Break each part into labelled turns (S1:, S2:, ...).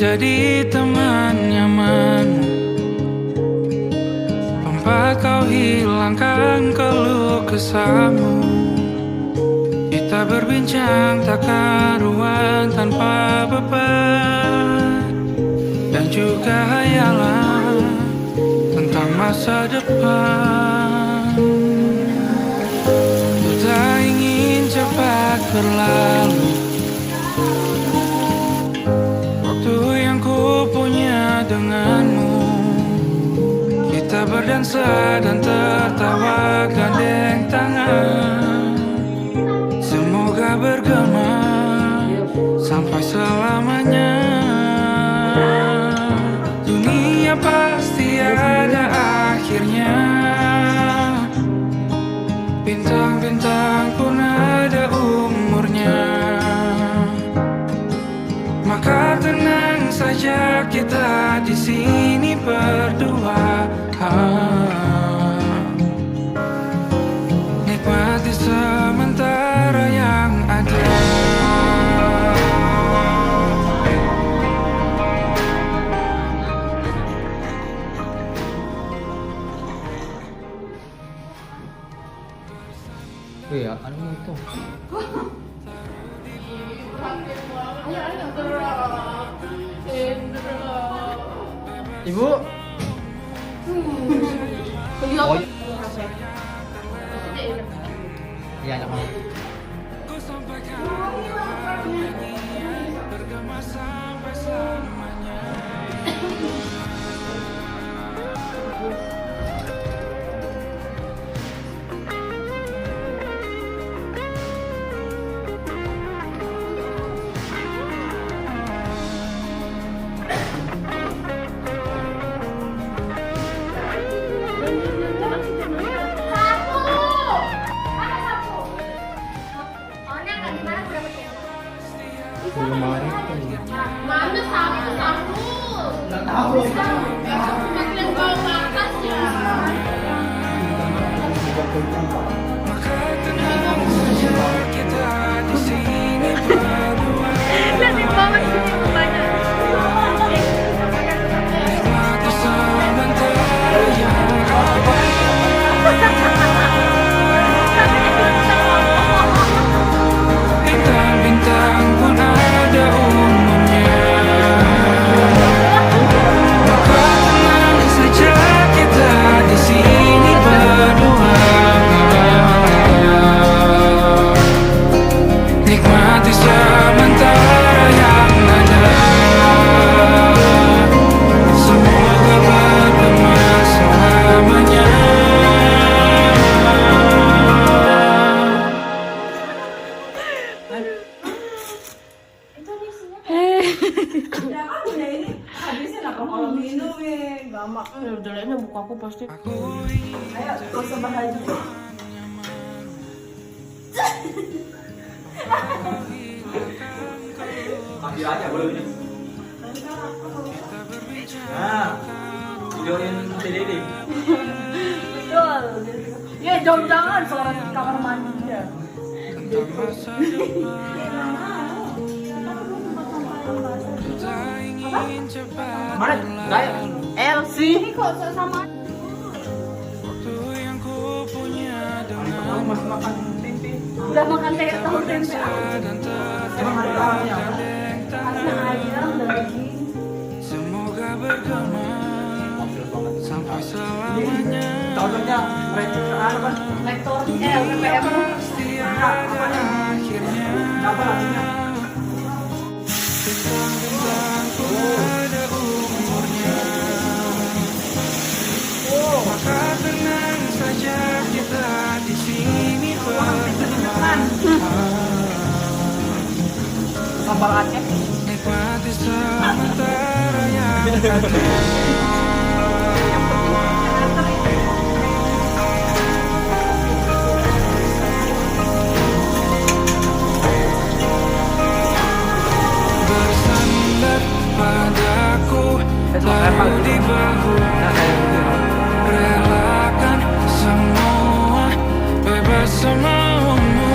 S1: jadi teman nyamanmu, tempat kau hilangkan keluh kesahmu. Kita berbincang tak karuan tanpa beban, dan juga hayalan tentang masa depan. Ku tak ingin cepat berlalu waktu yang ku punya denganmu. Kita berdansa dan tertawa gandeng tangan, semoga bergema sampai selamanya. Dunia pasti ada akhirnya, bintang-bintang pun ada umurnya. Maka tenang saja kita di sini berdua, nikmati sementara yang ada.
S2: Iya, anu itu. Ibu. Oh. Iya, enggak mau.
S1: Bergema sampai selamanya.
S3: Mana sapu? Nggak tahu. Makin bau ke atas ya.
S1: Maka tenang saja kita di sini berdua.
S3: Lihat di bawah sini banyak.
S1: Nikmati sementara yang ada. Bintang-bintang pun ada umurnya. Maka tenang saja kita di sini berdua. Nikmati sementara yang ada. Semoga bergema selamanya.
S3: Udah lainnya buku aku pasti.
S1: Aku ingin
S4: Ayo, gak usah bahagia.
S2: Ambil aja boleh ini. Nah, videoin TDD.
S4: Betul. Ya, jangan suara di kamar mandi ya.
S1: tentang masa depan. Tak ingin cepat
S2: Mana? Gaya.
S1: berlalu
S4: Elsie. Ini kok sama.
S1: waktu yang ku punya
S2: Kamu
S1: dengan
S2: masih makan tempe?
S4: Udah makan tempe tahu tempe.
S1: dan
S2: Emang hari lawannya?
S1: tergandeng
S4: Karena ayam daging.
S1: semoga bergema
S2: Hasil banget.
S1: sampai selamanya.
S2: Cocoknya rektor apa?
S4: Lektor PPM.
S1: Pasti ada akhirnya.
S2: Apa artinya?
S1: Bintang-bintang pun ada umurnya. Maka tenang saja kita di sini berdua.
S4: Sambal Aceh.
S1: Nikmati sementara yang ada. Bersandar padaku, taruh di bahu, relakan semua, bebas semaumu.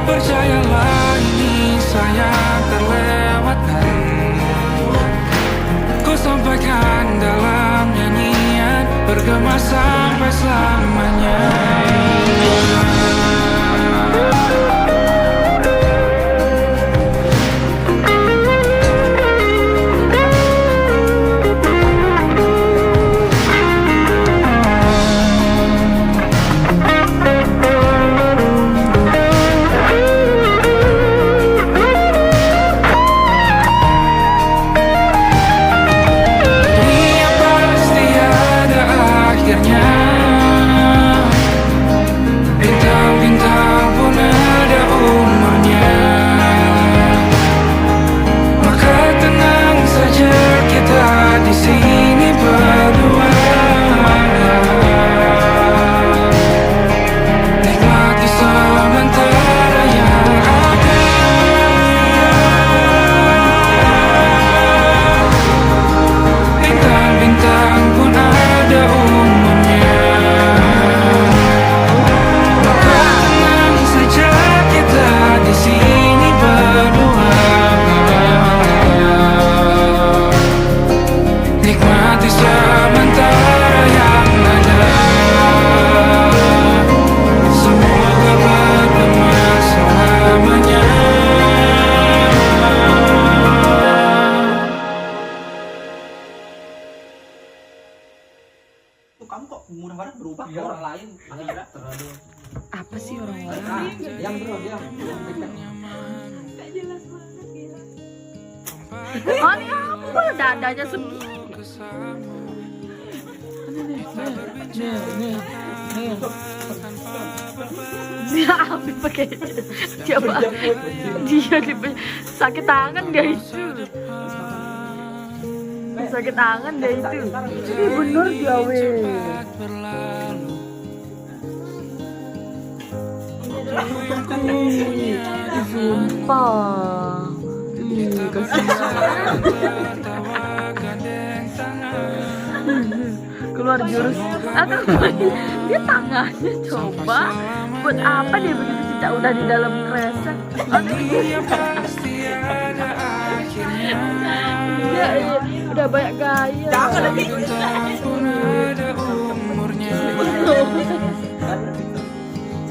S1: Percayalah ini sayang terlewatkan. bergema sampai selamanya. Bintang-bintang pun ada umurnya. Maka tenang saja kita di sini berdua. Nikmati sementara yang ada. Bintang-bintang pun ada umurnya. Di sini berdua, nikmati sementara yang ada. Semoga bergema selamanya.
S2: Tuh kamu kok murah banget berubah ke orang lain? Akhirnya terlalu.
S5: Apa sih orang-orang?
S2: Diam bro, diam.
S4: Gak jelas banget ya. Oh ini apa dadanya segini? Nih. Dia ambil pakai coba. Dia sakit tangan dia itu. Sakit tangan dia itu. Ini bener dia weh. Sumpah. Keluar jurus. Dia tangannya coba. Buat apa dia begitu tidak udah di dalam kresek? Dia udah banyak gaya.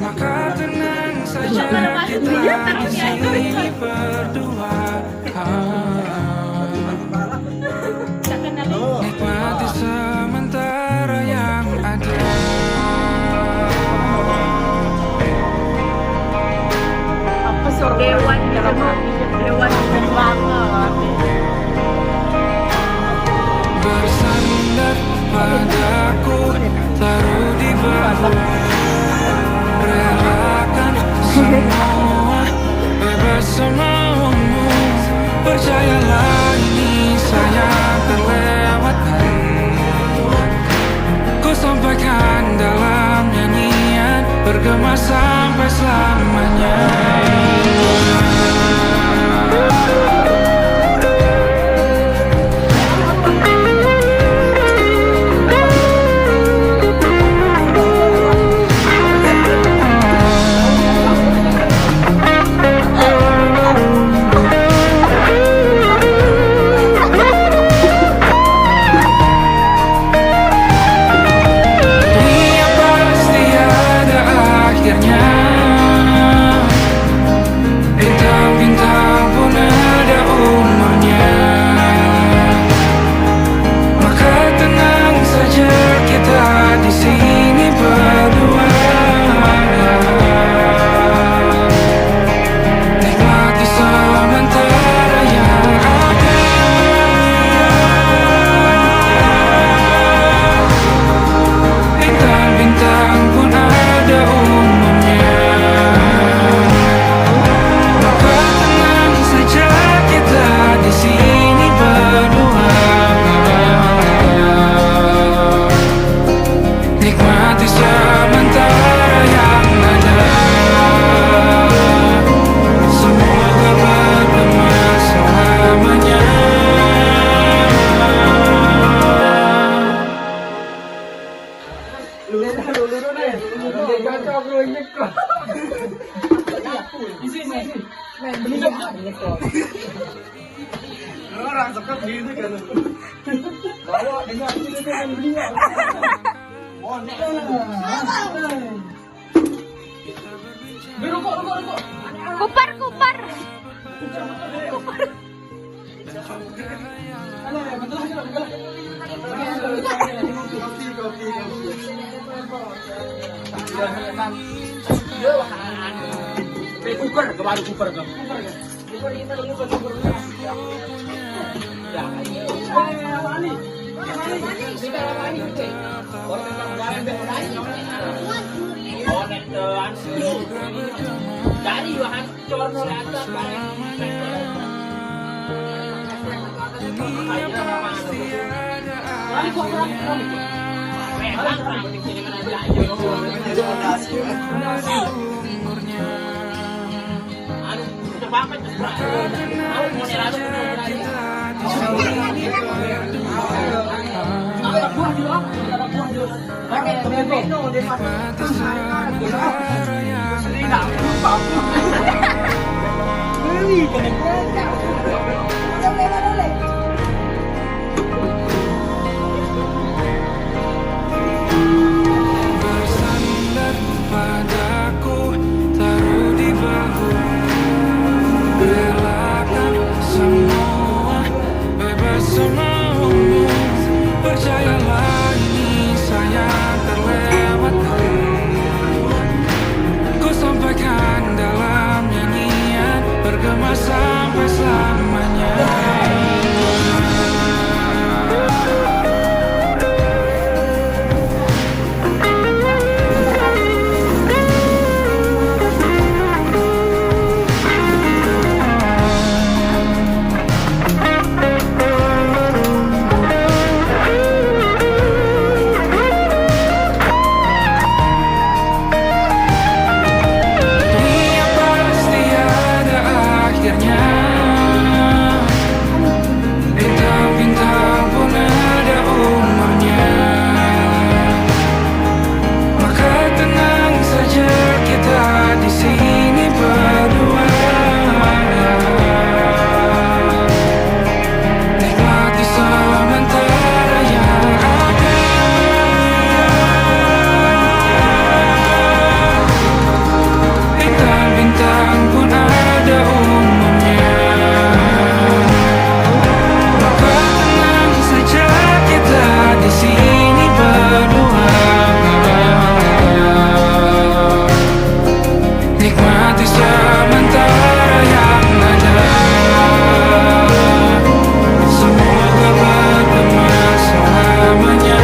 S1: Maka tenang saja kita di sini berdua. Nikmati sementara yang ada.
S4: Apa sih dewan dalam hati? Dewan banget.
S1: Bersandar padaku, taruh di bahu. Relakan semua, bebas semaumu. Percayalah ini sayang terlewatkan. Ku sampaikan dalam nyanyian, bergema sampai selamanya.
S2: Orang sekap gitu kan. Bawa dengan beliau.
S4: Kupar, kupar.
S2: Kuper, kemarin kuper kan? Dari hancur atas
S1: Bersandar padaku, taruh di bahu, relakan semua, bebas semaumu. Percayalah ini sayang terlewatkan. Ku sampaikan dalam nyanyian, bergema sampai selamanya. Dunia pasti ada akhirnya. Bintang-bintang pun ada umurnya. Maka tenang saja kita di sini berdua. Nikmati sementara yang ada. Bintang-bintang pun ada umurnya. Maka tenang saja kita di sini berdua. Nikmati sementara yang ada. Semoga bergema selamanya.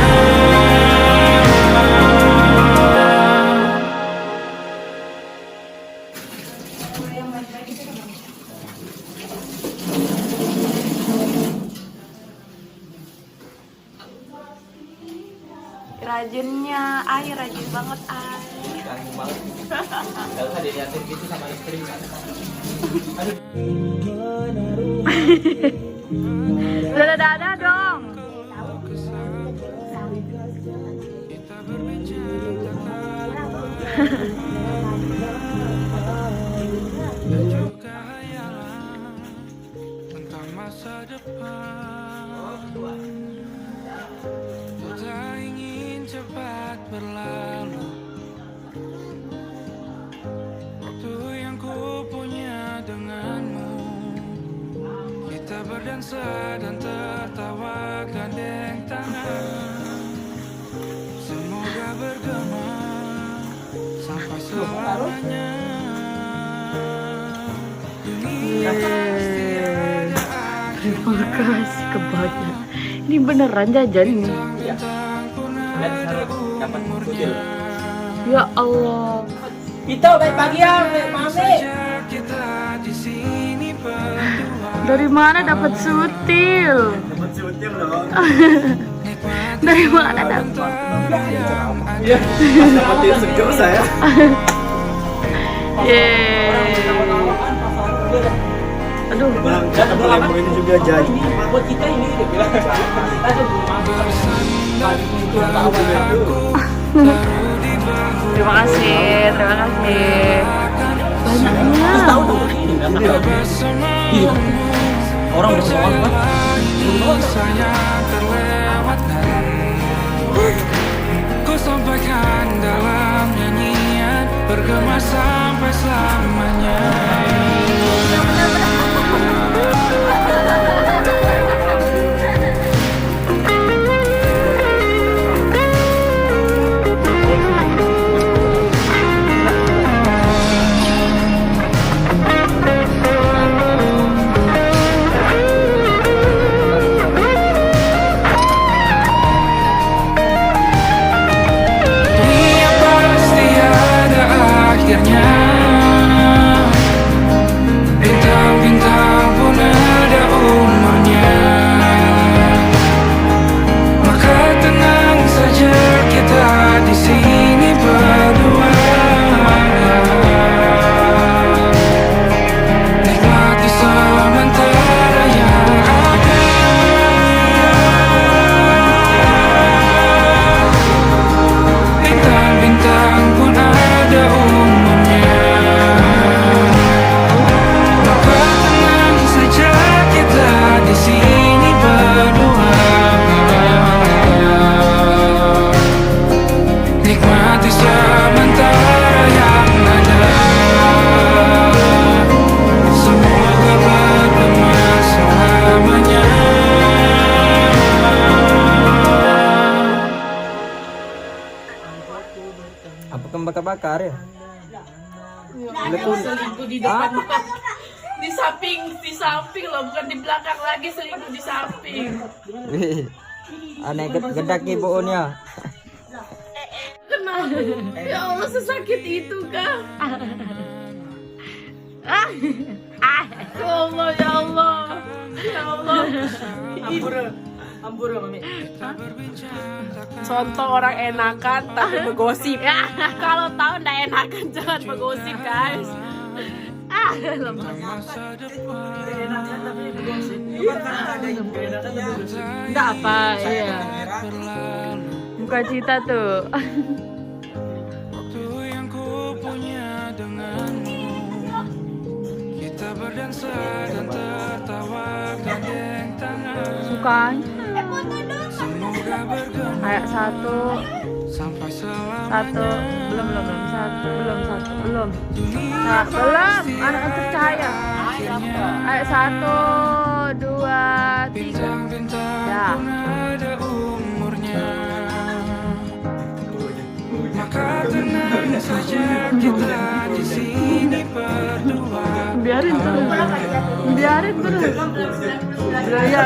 S4: Rajinnya, rajin banget
S2: Ganggu banget. Gak usah dilihatin gitu sama istri kan.
S4: Dadah dong.
S1: Dan juga hayalan tentang masa depan. Kita ingin cepat berlalu. Waktu yang ku punya denganmu, kita berdansa dan tertawa gandeng tangan. Semoga bergema sampai selamanya. Dunia pasti ada
S4: Terima kasih kebanyakan. Ini beneran jajan ini.
S1: bintang pun
S2: Lihat harus dapat kucil.
S4: Ya Allah.
S2: Itu baik pagi ya, Mami.
S1: saja kita di sini berdua.
S4: Dari mana dapat sutil?
S2: Dapat sutil dong.
S4: Dari mana dapat?
S2: Iya. Dapat seger saya.
S4: Yeay. Aduh.
S2: Jangan boleh ini juga jadi. Buat kita ini dia bilang.
S4: Terima kasih. Banyaknya.
S2: Tahu dong ini enggak Iya. Orang udah semua kan.
S1: Sayang terlewatkan. Ku
S2: bakar-bakar ya.
S5: Selingkuh di depan. Di samping loh, bukan di belakang lagi, selingkuh di samping.
S2: Wih, aneh gedak ibunya.
S5: Kenapa? Ya Allah, sesakit itu kah? Ya Allah, ya Allah, ya Allah. Ambura mami. Contoh orang enakan tapi bergosip. Kalau tahu ndak enakan jangan bergosip guys.
S4: Enggak apa, iya. Buka cita tuh.
S1: Waktu yang ku punya denganmu, kita berdansa dan tertawa gandeng tangan.
S4: Sukanya.
S1: Semoga bergema
S4: Kayak satu,
S1: sampai selamanya.
S4: satu, belum. Anak percaya. Ayo 1, 2, 3.
S1: Bintang-bintang
S4: Ya.
S1: pun ada umurnya. Maka tenang saja kita di sini berdua.
S4: Biarin terus. Ya,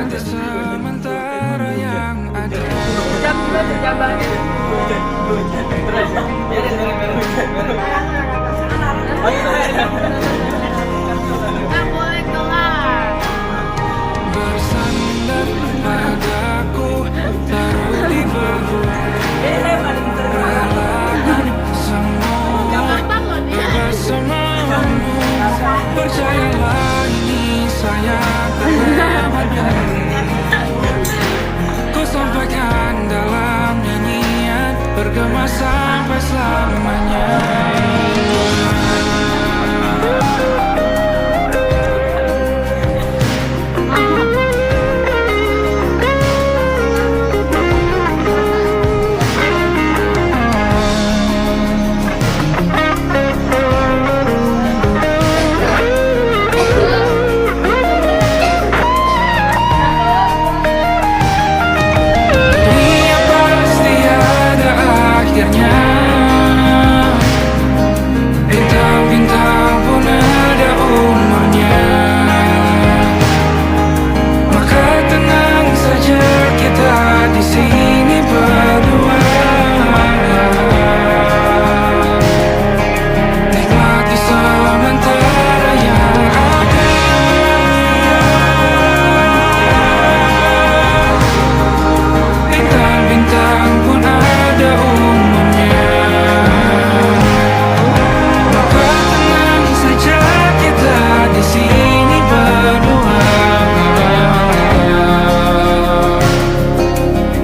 S1: Di sementara yang ada.
S4: jam 2 tuh jabannya. Nggak boleh kelar.
S1: Bersandar padaku, taruh di bahu. Relakan semua bersamamu. Percayalah ini sayang terlambatkan. Ku sampaikan dalam nyanyian, bergema sampai selamanya. Dunia pasti ada akhirnya. Bintang-bintang pun ada umurnya. Maka tenang saja kita di sini berdua. Nikmati sementara yang ada. Bintang-bintang pun ada umurnya. Maka tenang saja kita di sini berdua.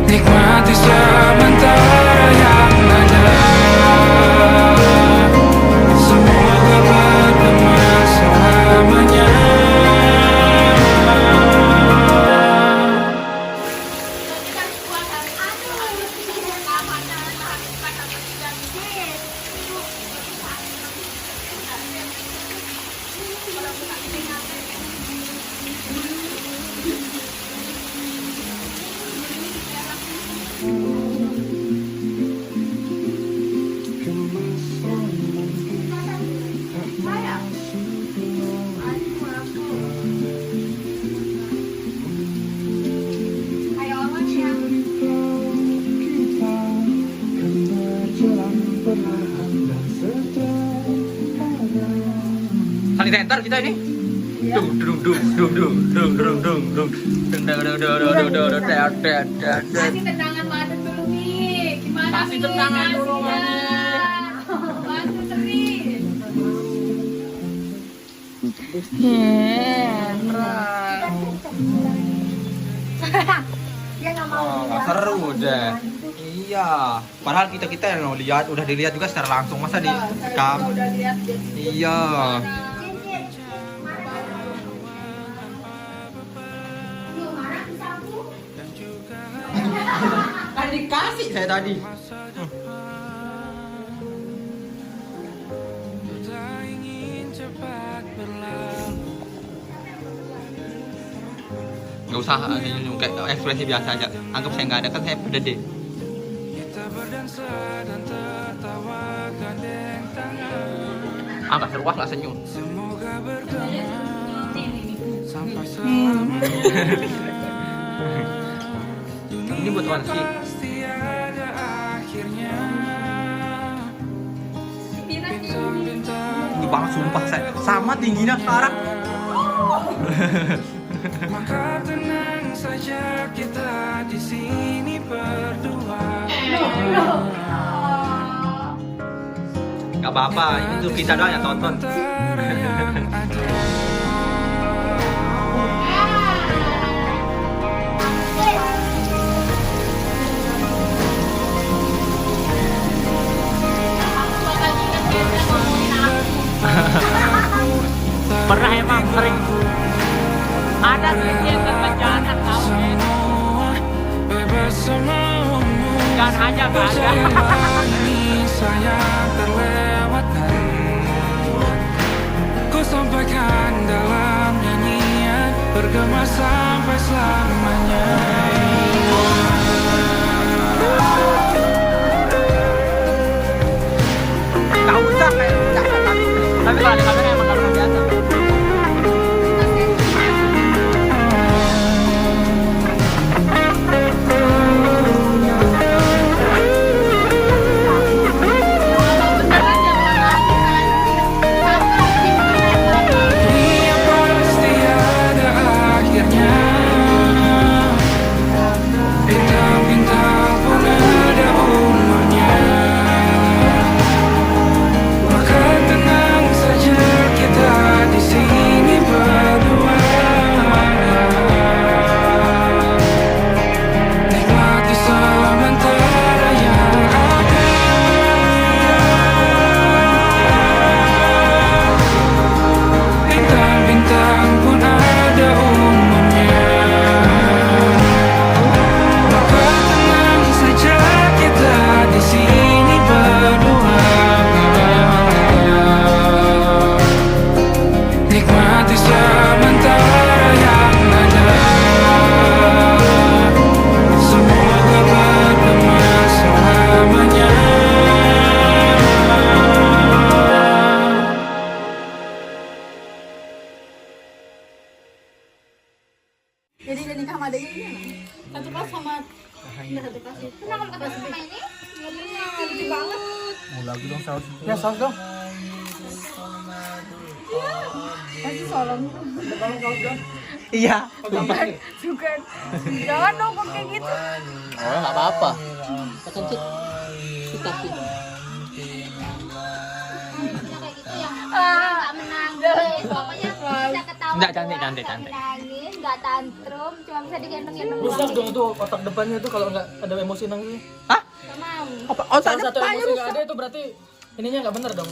S1: Nikmati sementara yang ada. Semoga bergema selamanya.
S2: Saling center kita ini. Dung dung dung dung dung dung dung dung dung.
S3: Kasih tendangan wadah dulu nih. Gimana
S5: Kasih
S3: nih?
S5: tendangan dulu,
S3: Kasih,
S5: Mami.
S3: ya. Bantu terus. Dia nggak mau.
S2: Oh, seru deh. Iya, padahal kita yang lihat udah dilihat juga secara langsung, masa direkam.
S3: Udah lihat dia.
S2: Iya. Kan dikasih saya tadi.
S1: Kita ingin cepat berlalu.
S2: Gak usah senyum kayak ekspresi biasa aja. Anggap saya nggak ada, kan saya pedede.
S1: Kita berdansa dan tertawa
S2: Nggak seru nggak senyum.
S1: Semoga berdamai sampai selamanya.
S2: Ini buat Wansi.
S1: Pasti ada akhirnya. Bintang-bintang
S2: Ini banget sumpah saya. Sama tingginya sekarang.
S1: maka tenang saja kita di sini berdua.
S2: Gak apa-apa, ini tuh kita doang yang tonton.
S6: Pernah emang sering ada kegiatan bencana tahu
S1: Semua bebas semuamu.
S6: kan aja gak ada.
S1: Percayalah ini sayang terlewatkan. Ku sampaikan dalam nyanyian bergema sampai selamanya.
S2: Gak usah kayak biasa tapi.
S6: Tapi kalau ada kamera emang gak pernah biasa.
S1: Iya pasti ada akhirnya. Bintang-bintang pun ada umurnya. Maka tenang saja kita di sini berdua. Nikmati sementara yang ada. Bintang-bintang pun ada umurnya. Maka tenang saja kita di sini berdua. Nikmati sementara yang ada. Semoga berdua selamanya.
S5: Jadi nikah sama adiknya ini satu kelas sama satu kelas itu. Kenapa kamu kelas sama ini? Lucu banget.
S2: Mau lagi dong saus.
S6: Ya saus dong.
S5: Masih solong.
S2: Iya.
S4: Bukan. Jangan dong kok kayak gitu.
S6: Oh nggak apa-apa. Pesan cik. Kita sih.
S3: Kayak gitu yang nggak menangis, pokoknya bisa ketawa.
S2: Nggak, cantik,
S3: doang,
S2: cantik,
S3: nggak
S2: cantik.
S3: menangis, nggak tantrum, cuma bisa digendong-gendong
S6: Rusak
S3: doang.
S6: dong tuh otak depannya tuh kalau nggak ada emosi nangis.
S2: Hah?
S3: Nggak mau.
S2: Apa? Oh,
S6: Salah
S2: tadi
S6: satu
S2: apanya
S6: emosi nggak
S2: rusak?
S6: ada itu berarti ininya nggak bener dong.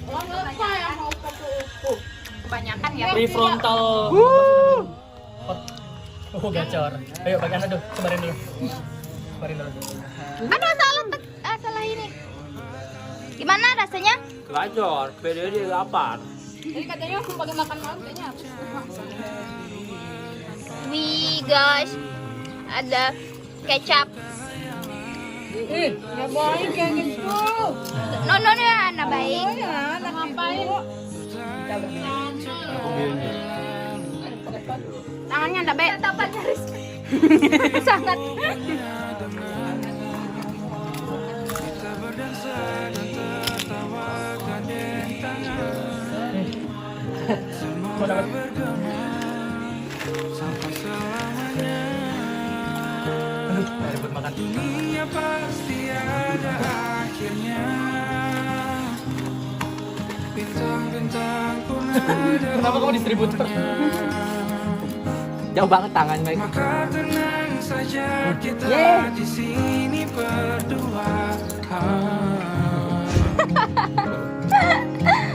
S5: Apa yang mau kupu-kupu?
S3: Kebanyakan ya.
S6: Prefrontal. Oh gacor. Ayo bagian aduh sebarin dulu. Sebarin dulu.
S3: Aduh salah ini. Gimana rasanya?
S6: Gacor. PDD lapar.
S5: Jadi katanya aku pakai makan malam kayaknya habis.
S3: Wih guys, ada kecap.
S5: Nggak baik kayak gitu.
S3: No ya, anak baik.
S5: Ya, anak ngapain?
S3: Tangannya enggak baik. Tatapannya sangat.
S1: Kita berdansa dan tertawakan dentangan. Semoga bergema sampai selamanya.
S2: Ribut makan.
S1: Dunia pasti ada akhirnya. Bintang-bintang pun ada.
S6: Kenapa kamu distributor?
S2: Jauh banget tangan baik.
S1: Maka tenang saja kita di sini berdua.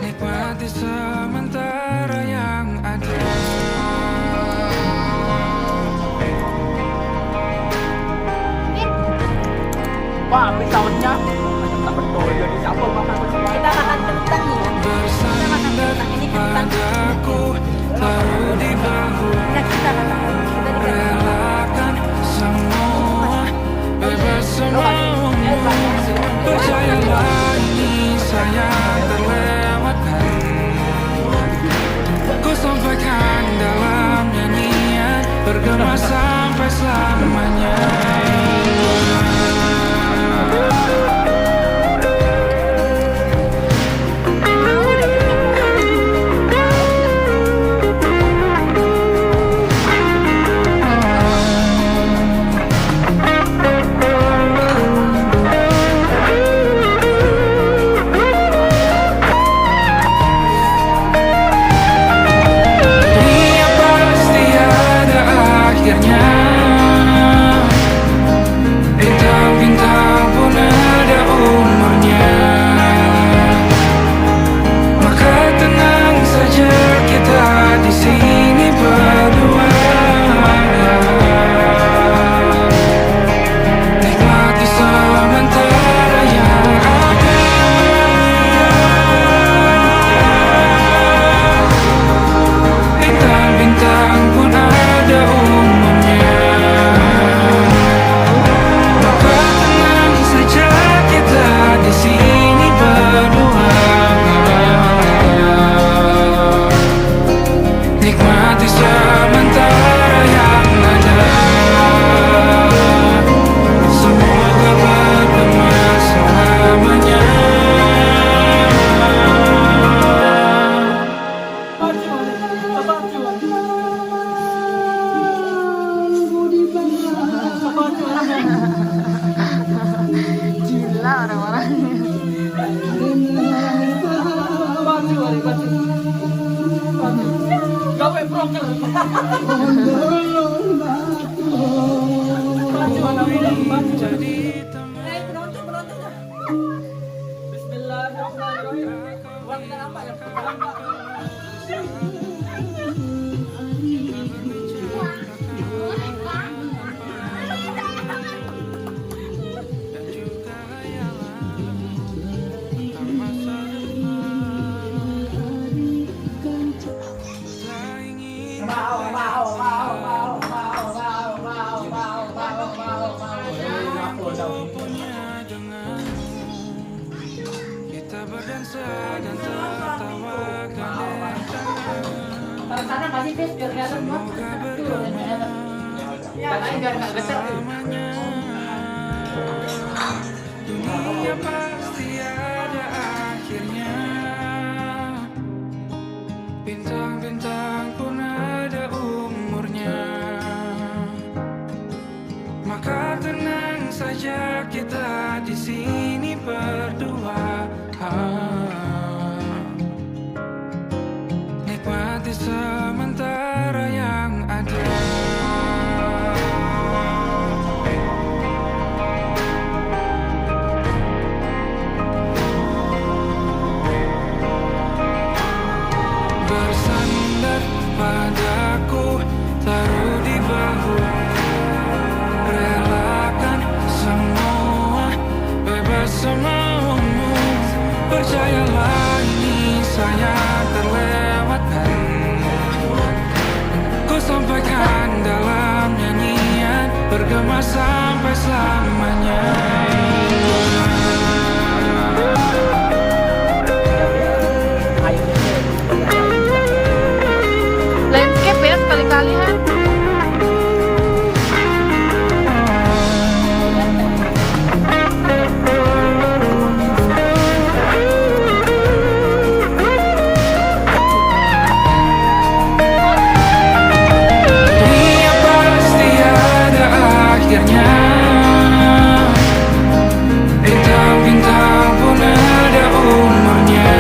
S1: Nikmati sementara yang ada.
S6: Wah, pesawatnya tak betul jadi siapa makan pesawat.
S4: Kita makan kentang ya.
S1: Bersandar padaku, taruh di bahu.
S4: Nah, kita makan. Kita dikasih.
S1: Relakan semua, bebas semua. Percayalah bergema sampai selamanya. Dunia pasti ada akhirnya. Bintang-bintang pun ada umurnya. Maka tenang saja kita di sini berdua. Nikmati sementara yang ada. Bintang-bintang pun ada umurnya. Maka tenang saja kita di sini berdua. Nikmati sementara yang ada. Semoga bergema selamanya.
S4: Gila orang-orangnya.
S1: Kita berdansa dan tertawa gandeng semoga bergema selamanya. Dunia pasti ada akhirnya. Bintang-bintang pun ada umurnya. Maka tenang saja kita di sini berdua. Nikmati sementara yang ada. Bersandar padaku, taruh di bahu. Relakan semua, bebas semaumu. Percayalah ini saya terlewatkan. Ku sampaikan dalam nyanyian, bergema sampai selamanya.
S4: Landscape ya sekali-kali kan.
S1: Dunia pasti ada akhirnya. Bintang-bintang pun ada umurnya.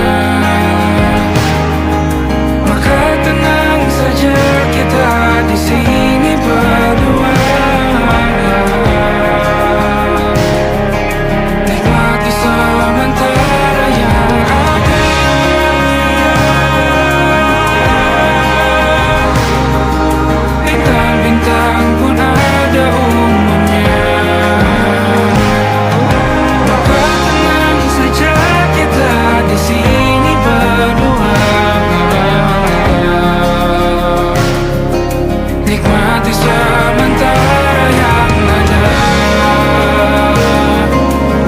S1: Maka tenang saja kita di sini berdua. Nikmati sementara yang ada. Bintang-bintang pun ada umurnya. Maka tenang saja kita di sini berdua. Nikmati sementara yang ada.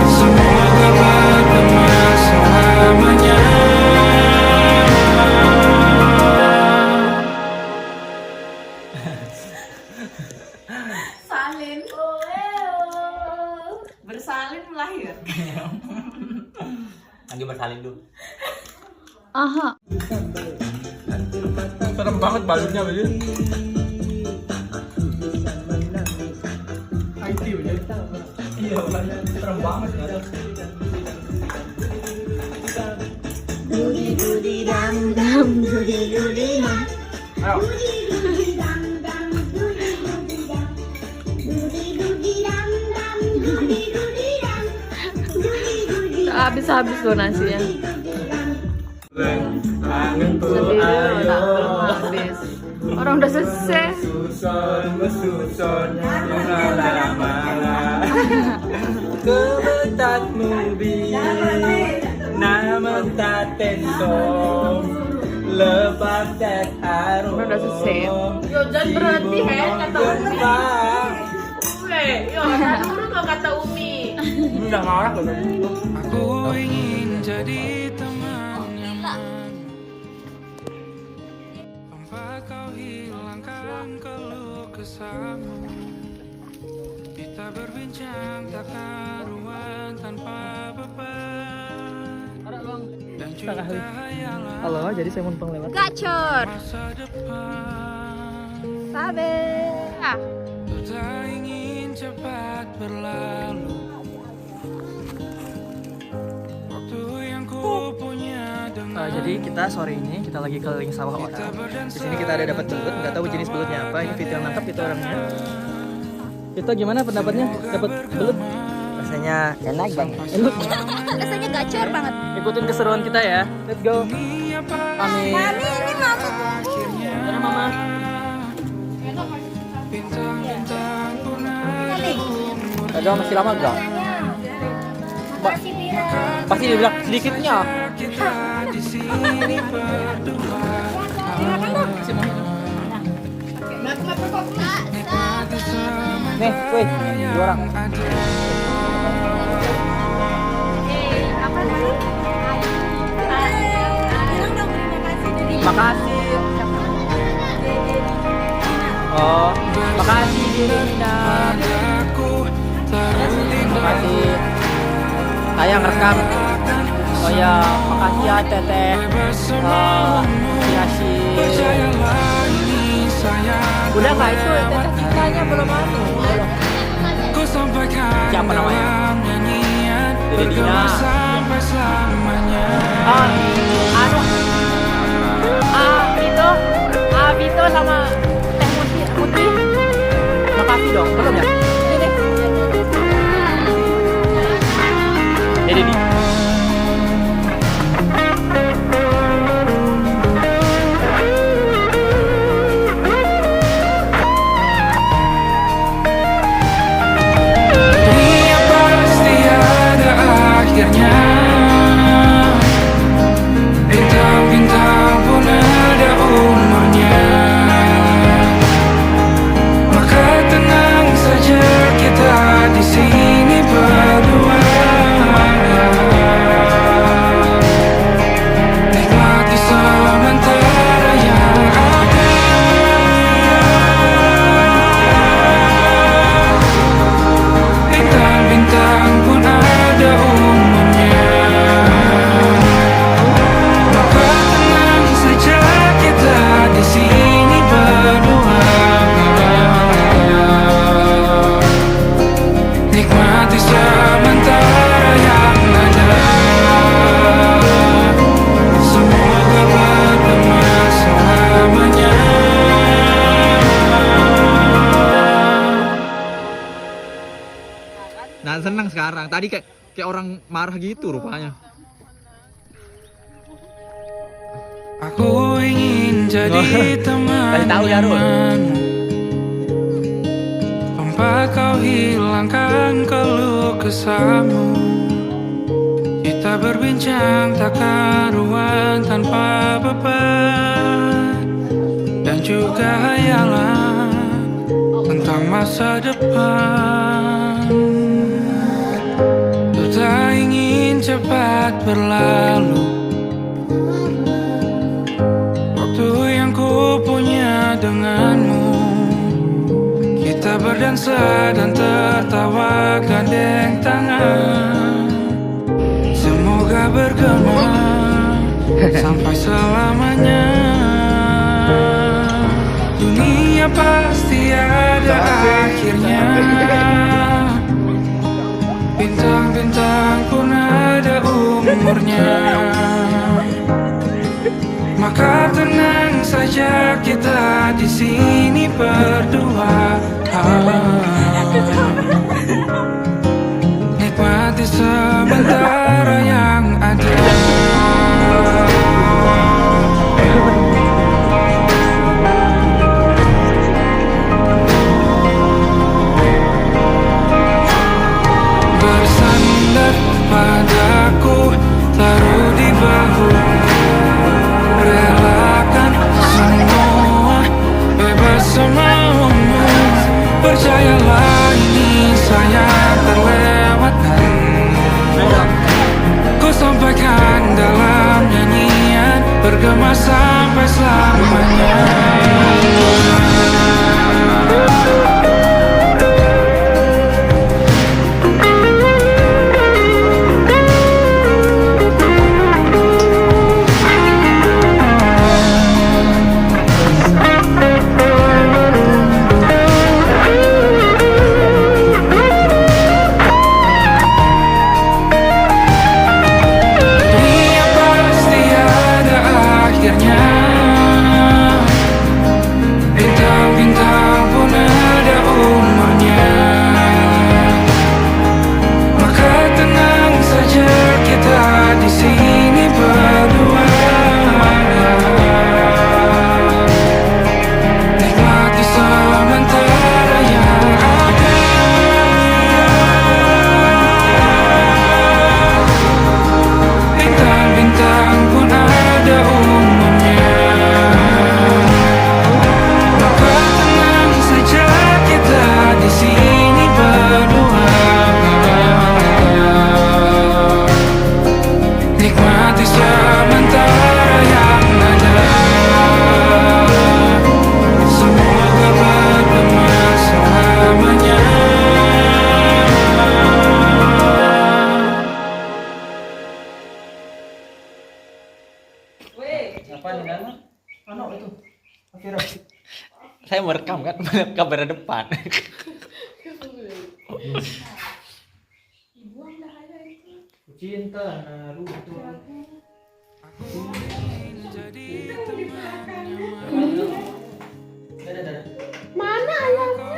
S1: Semoga bergema selamanya.
S4: Salin. Bersalin melahir.
S6: Lagi bersalin dulu.
S4: Aha.
S2: Serem banget balurnya bener. Iya, serem banget ya. Ayo.
S4: Habis-habis loh nasinya. Sendiri belum habis. Orang udah selesai.
S2: Susun kebetatmu namun tak tentom lepas dan harum.
S4: Udah selesai. Yo jangan berhenti kata Umi. Yo nurut lo kata Umi.
S6: Udah marah belum?
S1: Aku ingin jadi teman nyaman, tanpa kau hilangkan keluh kesahmu. Kita berbincang tak karuan tanpa beban, dan juga hayalan
S2: Halo, jadi saya mau lewat.
S4: Gacor.
S1: masa depan.
S4: Sabe.
S1: Ku tak ingin cepat berlalu. Waktu yang ku punya dengan
S2: Jadi kita sore ini kita lagi keliling sawah orang. Di sini kita ada dapat belut, nggak tahu jenis belutnya apa. Ini Vito yang nangkap, itu orangnya. Vito gimana pendapatnya? Dapat belut? Rasanya enak banget. Enak.
S5: Rasanya gacor banget.
S2: Ikutin keseruan kita ya. Let's go. Amin.
S5: Mami ini mau
S2: Mana mama?
S1: bintang-bintang pun
S6: Ada masih lama enggak?
S5: Makasih Bira.
S6: Pasti dibilang sedikitnya.
S1: kita di sini berdua. Nikmati semua
S6: Nih, weh, 2 orang.
S5: Apa sih? Bilang dong terima kasih jadi.
S6: Makasih. Oh, makasih Dina.
S1: padaku terlibat.
S6: Makasih. Saya ngerekam. Oh ya, makasih ya Teteh. Kasih.
S1: Percayalah ini sayang.
S6: Udah nggak itu Teteh cintanya belum anu. Belum.
S1: Ku sampaikan
S6: Siapa namanya?
S1: dalam nyanyian
S6: Dede Dina.
S1: bergema sampai selamanya.
S6: Vito sama Teh Putri. Makasih dong, belum ya? Ini. Dede Dina.
S1: Dunia pasti ada akhirnya. Bintang-bintang pun ada umurnya. Maka tenang saja kita di sini berdua. Nikmati sementara yang ada. Bintang-bintang pun ada umurnya. Maka tenang saja kita di sini berdua. Nikmati sementara yang ada. Semoga bergema selamanya.
S2: Nah, senang sekarang. Tadi kayak orang marah gitu rupanya.
S1: Aku ingin jadi teman
S6: Kasih tahu ya, Rul.
S1: nyamanmu, tanpa kau hilangkan keluh kesahmu. Kita berbincang tak karuan tanpa beban, dan juga hayalan tentang masa depan. Ku tak ingin cepat berlalu. Waktu yang ku punya denganmu Kita berdansa dan tertawa gandeng tangan. Semoga bergema sampai selamanya. Dunia pasti ada akhirnya. Bintang-bintang pun ada umurnya. Maka tenang saja kita di sini berdua. Nikmati sementara yang ada. Bersandar padaku, taruh di bahu. Relakan semua, bebas semaumu. Percayalah ini saya terlewatkan. Ku sampaikan dalam nyanyian, bergema sampai selamanya. Bintang-bintang pun ada umurnya. Maka tenang saja kita di sini berdua. Nikmati sementara yang ada. Bintang-bintang pun ada umurnya. Di sini berdua, nikmati sementara yang ada. Semoga bergema selamanya.
S2: Apa di dalam? Ano itu? Akhirnya.
S6: Saya mau rekam kan, kamera depan.
S2: Cinta Naruto.
S5: Mana ayamnya?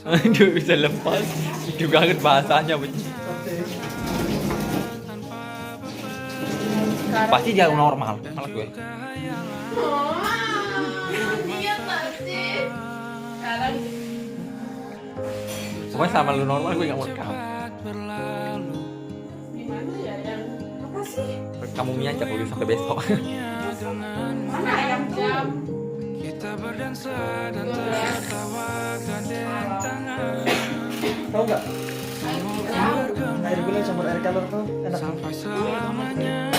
S6: Aduh, bisa lepas. Itu banget bahasanya. Pasti dia normal, malah gue.
S5: Iya pasti. Sekarang
S6: Pokoknya sama lu normal, gue gak mau rekam.
S5: gimana ya yang apa sih?
S6: Kamu mie aja kalau sampai besok.
S5: Mana ayam jam?
S1: Kita berdansa dan tertawa gandeng tangan.
S2: Tahu nggak? Air gula campur air galon tuh enak.
S1: Sampai selamanya.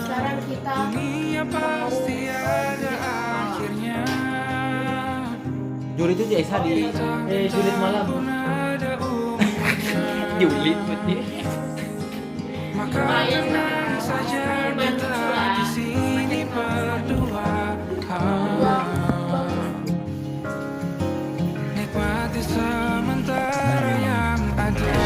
S5: Sekarang kita
S1: Dunia pasti ada akhirnya.
S6: Juri itu biasa di
S2: Julid malam.
S1: Ada umurnya.
S6: Juli berarti.
S1: Maka tenang saja kita di sini berdua. Nikmati sementara yang ada.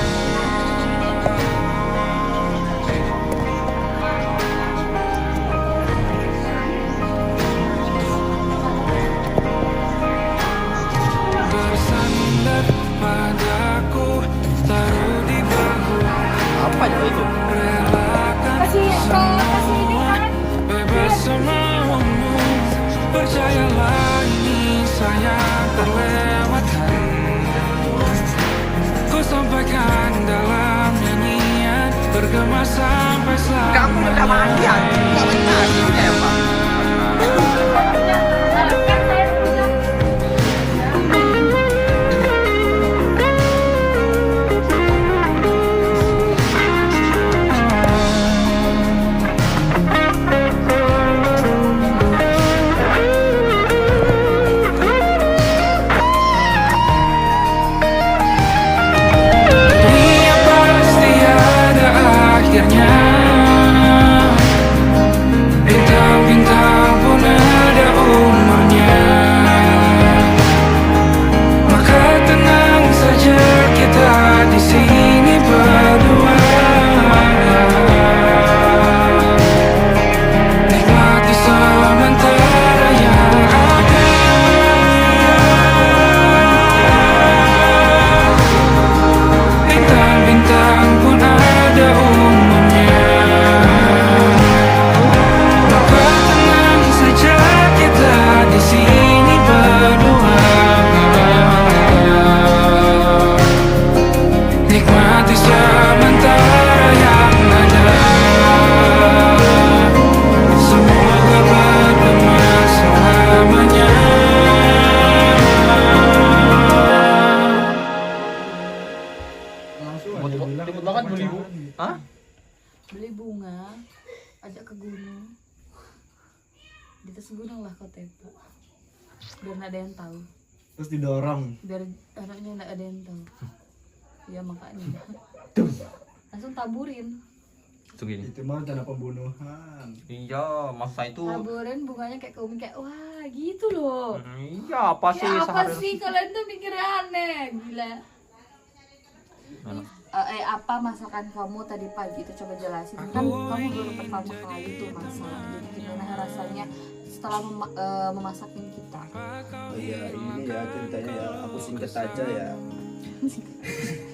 S1: Bersandar padaku, taruh di bahu.
S6: Apa ya itu?
S1: Relakan semua, bebas semaumu. Percayalah ini saya terlewatkan. Ku sampaikan dalam nyanyian, bergema sampai selamanya.
S6: Kamu udah mandi ya? Gak benar, ini emang.
S4: lah kau tembak. Biar nggak ada yang tahu.
S7: Terus didorong.
S4: Biar anaknya nggak ada yang tahu. Ya makanya. Langsung taburin.
S6: Itu gini.
S7: Itu mah rencana pembunuhan.
S6: Iya, masa itu.
S4: Taburin bunganya kayak kau kayak wah gitu loh.
S6: Iya, apa sih
S4: Ya apa
S6: sehari-
S4: sih kalian tuh mikirnya aneh, gila.
S6: Mana?
S4: Apa masakan kamu tadi pagi itu coba jelasin. Kan kamu baru pertama kali tuh masak. Jadi gimana rasanya setelah memasakin kita?
S7: Oh iya, ini ya ceritanya ya, aku singkat aja ya.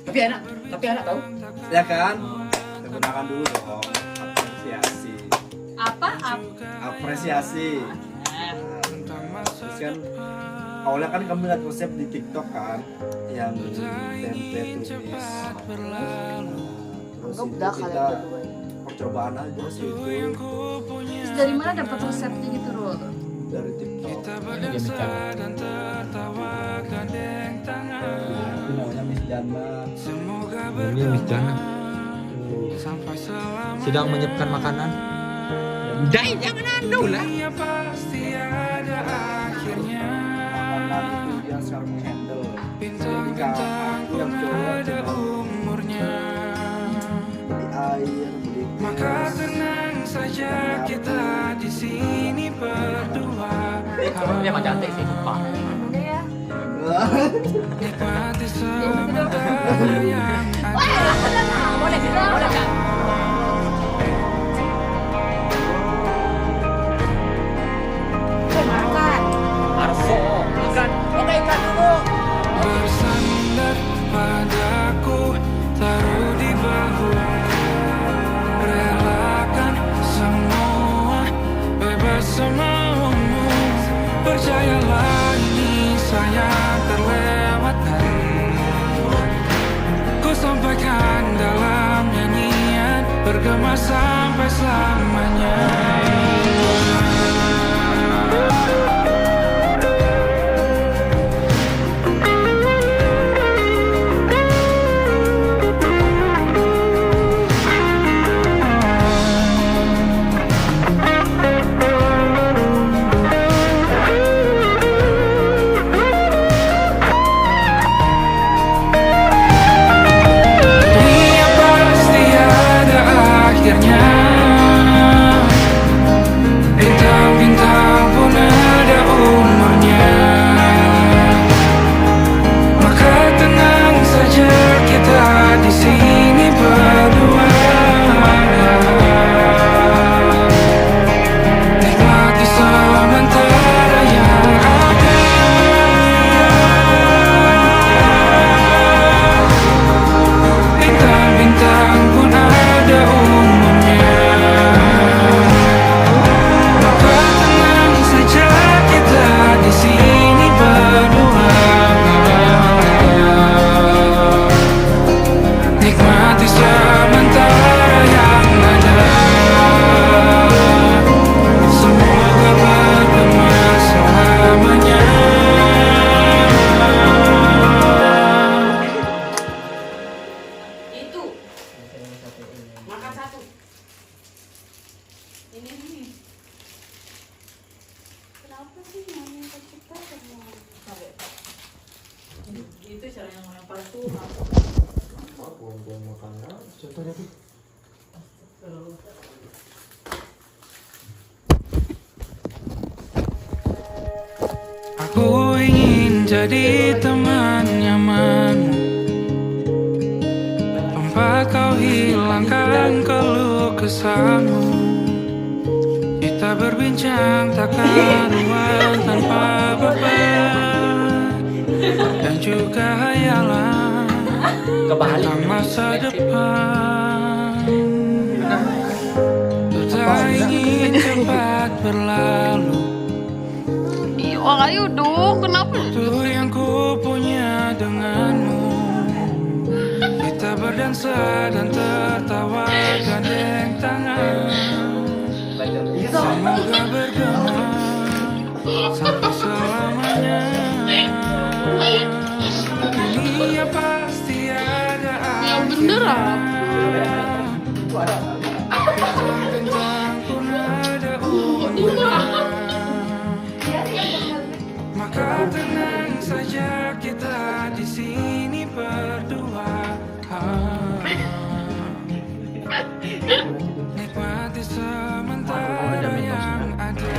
S6: Tapi anak tahu.
S7: Ya kan? Kita gunakan dulu dong. Apresiasi.
S4: Apa?
S7: Apresiasi. Nah, terus kan awalnya kan kamu lihat resep di TikTok kan yang tempe tumis. Terus
S4: Anggap
S7: itu
S4: dah
S7: kita
S4: kalian berdua.
S7: percobaan aja sih itu
S4: Terus dari mana dapat resepnya gitu loh?
S7: dari TikTok.
S6: Dia bicara.
S7: Itu namanya Miss Jana.
S6: Ini Miss Jana sedang menyiapkan makanan. Dai, jangan anu lah.
S7: Makanan itu dia sekarang menghandle. Jadi aku yang coba beli air, beli gas.
S1: Saja kita di sini berdua.
S6: Dia emang cantik sih, sumpah.
S4: Udah ya.
S1: Nikmati semua yang
S6: Arso, ikan. Oke, ikan dulu.
S1: bersandar padaku, taruh di bahu. Relakan semua, bebas semaumu. Percayalah ini sayang terlewatkan. Ku sampaikan dalam nyanyian, bergema sampai selamanya. Dunia pasti ada akhirnya. Bintang-bintang pun ada umurnya. Maka tenang saja kita di sini berdua. Nikmati sementara yang ada. Bintang-bintang pun ada umurnya. Maka tenang saja kita di sini berdua. Nikmati sementara yang ada. Semoga bergema selamanya.
S5: Itu. Makan satu. Ini. Kenapa sih nyanyi cepat semua? Itu cara yang melempar tuh.
S1: Aku ingin jadi teman nyamanmu, tempat kau hilangkan keluh kesahmu. Kita berbincang tak karuan tanpa beban, dan juga hayalan tentang masa depan. Ku tak ingin cepat berlalu.
S3: Ayo dong, kenapa?
S1: Itu yang ku punya denganmu. Kita berdansa dan tertawa gandeng tangan. Semoga bergema sampai selamanya. Dunia pasti ada
S3: Yang bener
S1: akhirnya.
S3: apa?
S1: Bintang pun ada umurnya. Maka tenang saja kita di sini berdua. Nikmati sementara yang ada.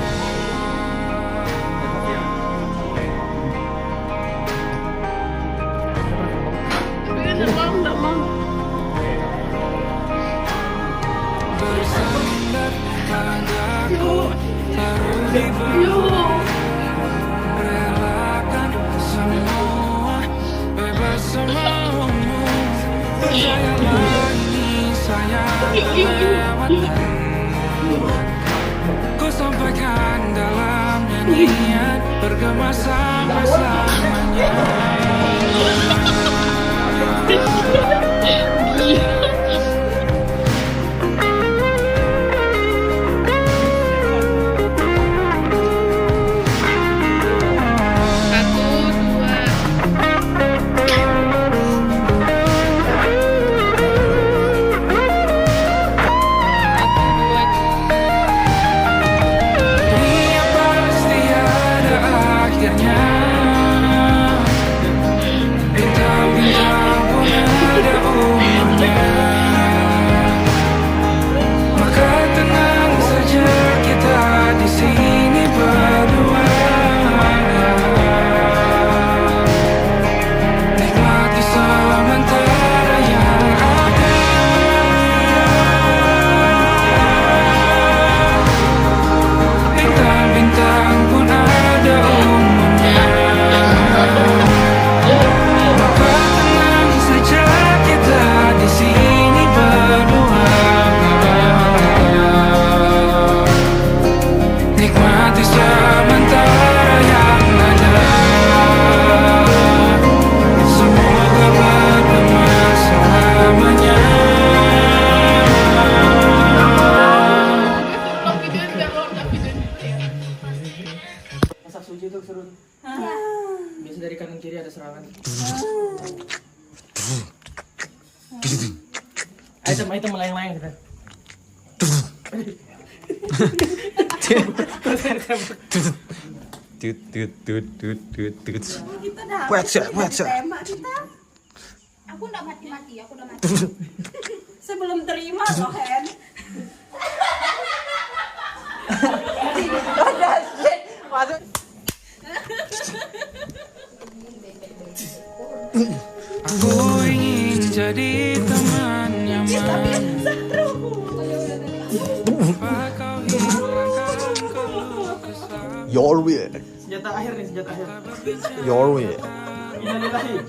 S1: Bersandar padaku, taruh di bawah. Relakan semua, bebas semaumu. Percayalah ini saya lewatkan. Ku sampaikan dalam nyanyian, bergema sama-samanya. Dia pasti ada akhirnya. Bintang-bintang pun ada umurnya. Maka tenang saja kita di sini berdua. Nikmati sementara yang ada. Bintang-bintang pun ada umurnya. Maka tenang saja kita di sini berdua. Nikmati sementara yang ada. Semoga bergema selamanya.
S2: Masak suji tuh seru. Biasa dari kanan kiri ada serangan. Item melayang-layang gitu.
S5: Tema kita. Aku udah mati-mati, aku udah mati. Sebelum terima loh, Hen.
S1: Aku ingin jadi teman nyaman. Kau hilangkan keluh kesah.
S7: Your way.
S2: Senjata akhir nih, senjata akhir.
S7: Your way.
S2: Innalillahi.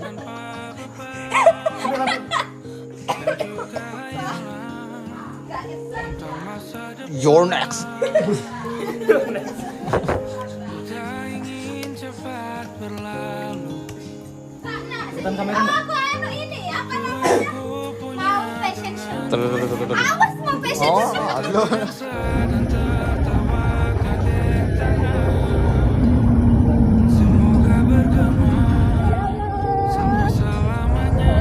S7: Your next.
S1: Tak ingin cepat berlalu.
S2: Depan kamera.
S3: Aku anu ini apa namanya? Mau fashion show. Awas mau fashion
S7: Oh,
S3: show.
S7: aduh.
S1: Dan tertawakan semoga bergema sampai selamanya.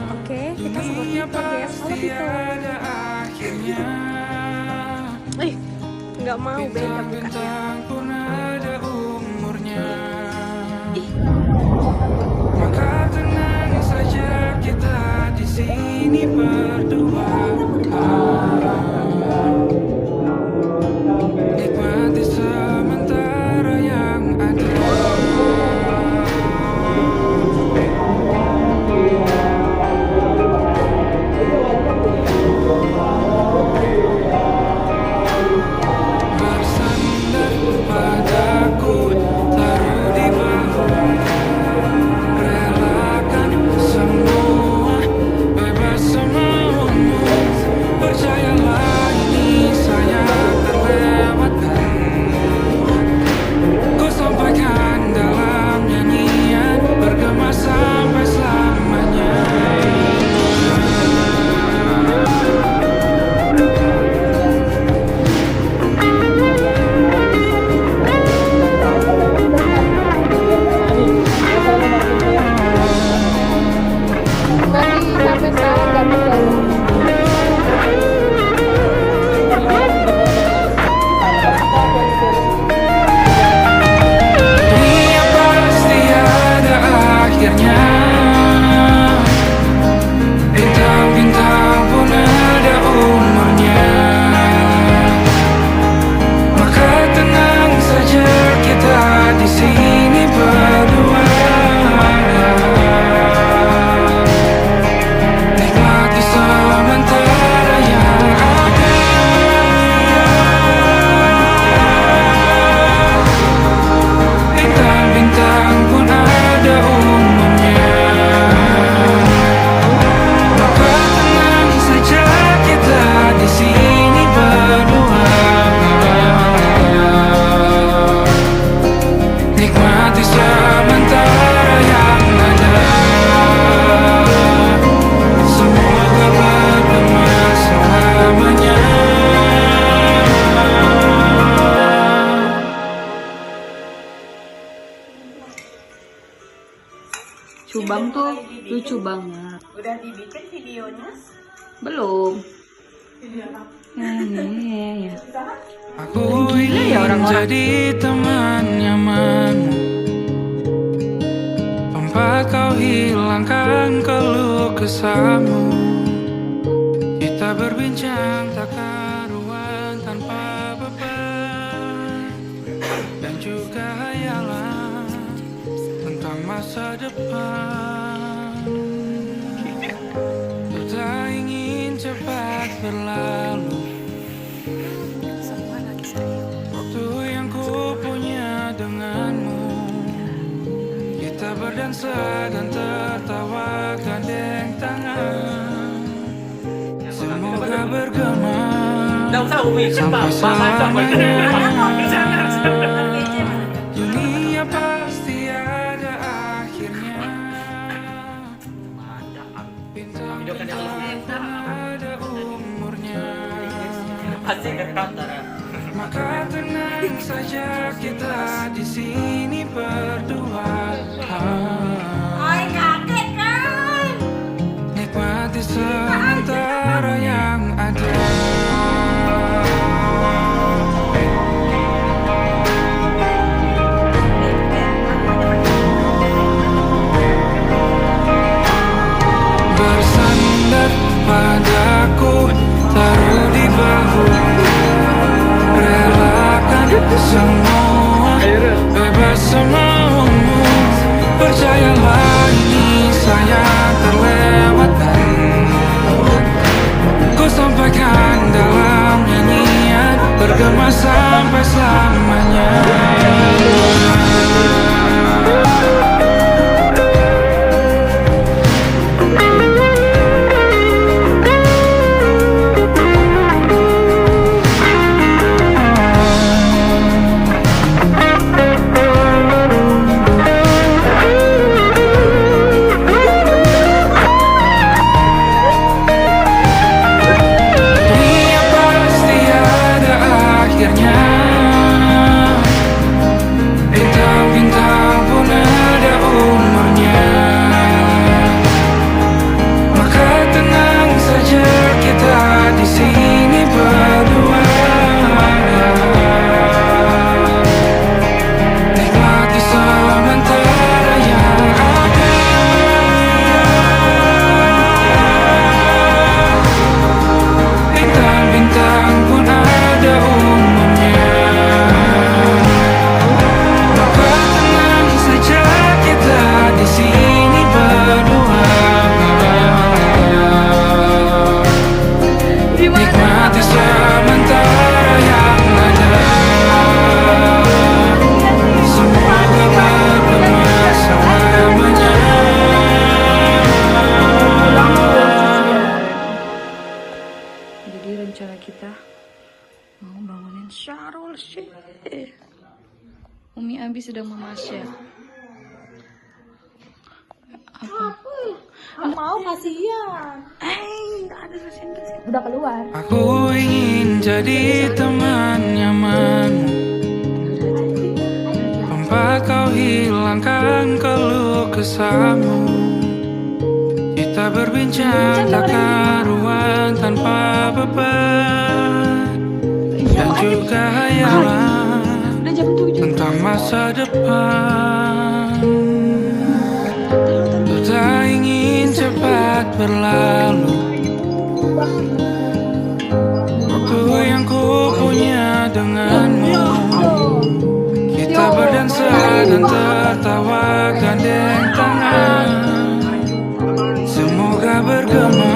S5: Oke, kita semua
S1: Dunia
S5: TikTok ya.
S1: pasti ada akhirnya.
S5: Nggak mau beda mukanya.
S1: Bintang pun ada umurnya. Maka tenang saja kita di sini berdua.
S4: Subang tuh lucu banget.
S6: Udah dibikin videonya?
S4: Belum. Ya.
S1: Aku ingin jadi teman nyamanmu, tempat kau hilangkan keluh kesahmu. Kita berbincang tak karuan tanpa beban, dan juga hayalan tentang masa depan. Ku tak ingin cepat berlalu waktu yang ku punya denganmu. Kita berdansa dan tertawa gandeng tangan, semoga bergema sampai selamanya. Dunia pasti ada akhirnya, bintang ada umurnya. Maka tenang saja kita di sini berdua. Nikmati sementara yang ada. Bersandar padaku, taruh di bahu, relakan semua, bebas semaumu. Percayalah ini saya terlewatkan, ku sampaikan dalam nyanyian, bergema sampai selamanya. Dunia pasti ada akhirnya, bintang-bintang pun ada umurnya. Maka tenang saja kita di sini berdua. Nikmati sementara yang ada. Bintang-bintang pun ada umurnya. Maka tenang saja kita di sini berdua. Nikmati sementara yang ada. Semoga bergema selamanya.
S4: Jadi rencana kita mau bangunin Syarul sih. Umi Abi sedang memasak.
S5: Mau kasihan.
S4: Nggak ada mesin.
S5: Udah keluar.
S1: Aku ingin jadi teman nyamanmu, tempat kau hilangkan keluh kesahmu. Kita berbincang tak karuan tanpa beban, dan juga hayalan tentang masa depan. Ku tak ingin cepat berlalu waktu yang ku punya denganmu. Kita berdansa dan tertawa gandeng tangan, semoga bergema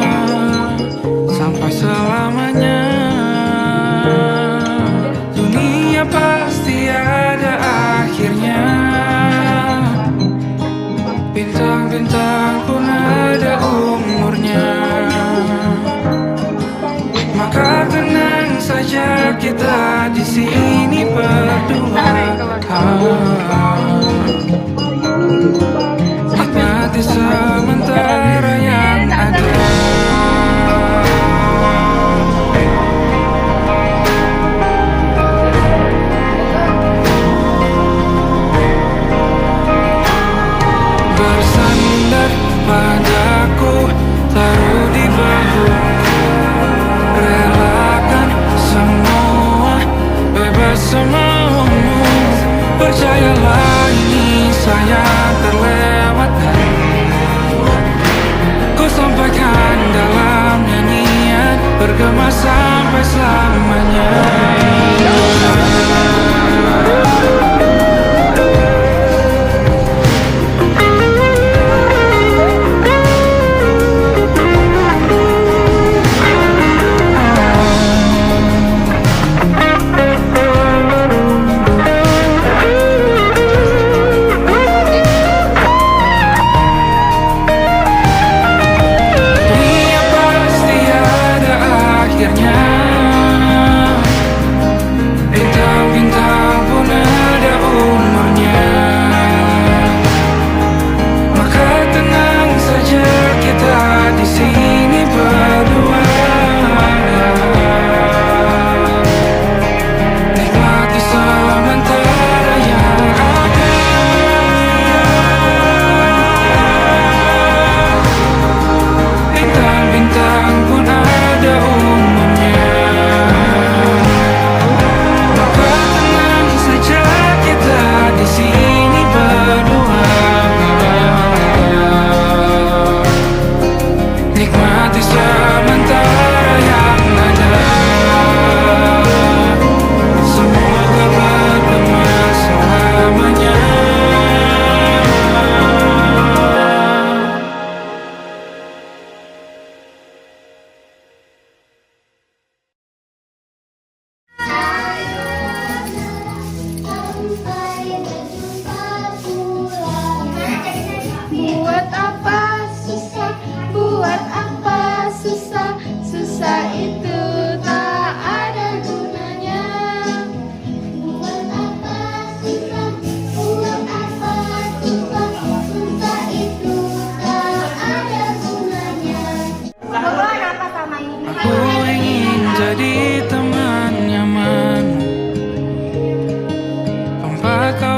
S1: sampai selamanya. Dunia pasti ada akhirnya, bintang-bintang pun ada umurnya. Maka tenang saja kita di sini berdua. Nikmati sementara yang ada. Bersandar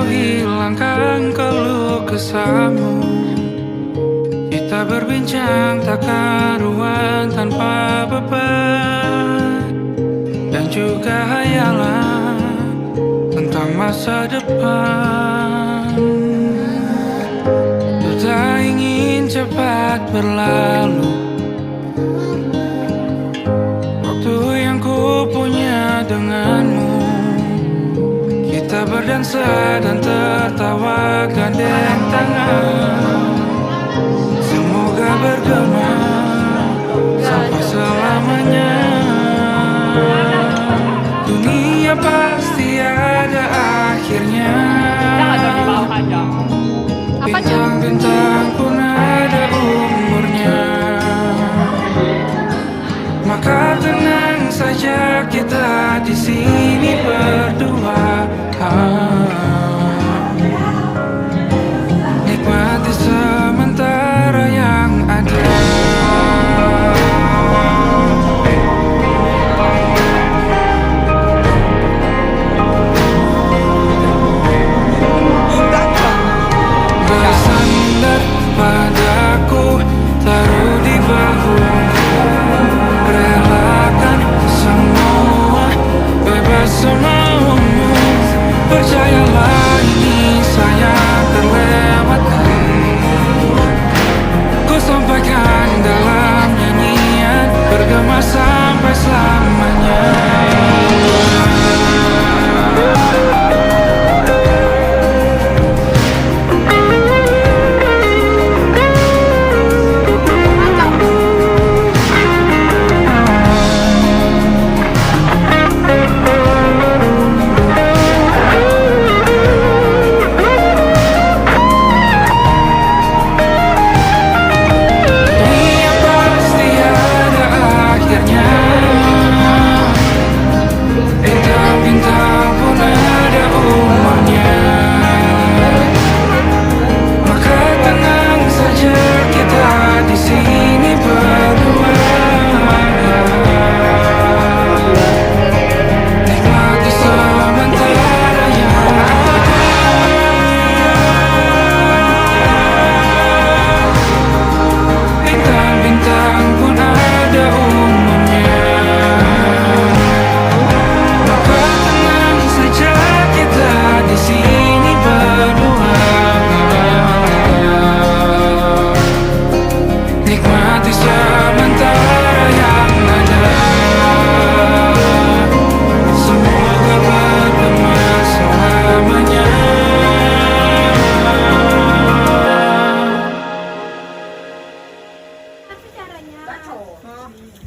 S1: kau hilangkan keluh kesahmu. Kita berbincang tak karuan tanpa beban, dan juga hayalan tentang masa depan. Ku tak ingin cepat berlalu waktu yang ku punya denganmu. Kita berdansa dan tertawa gandeng tangan. Semoga bergema sampai selamanya. Dunia pasti ada akhirnya. Bintang-bintang pun ada umurnya. Maka tenang saja kita di sini berdua. Nikmati sementara yang ada. Bersandar padaku, taruh di bahuku, relakan semua, bebas semaumu. Percayalah ini sayang terlewatkan. Ku sampaikan dalam nyanyian, bergema sampai selamanya.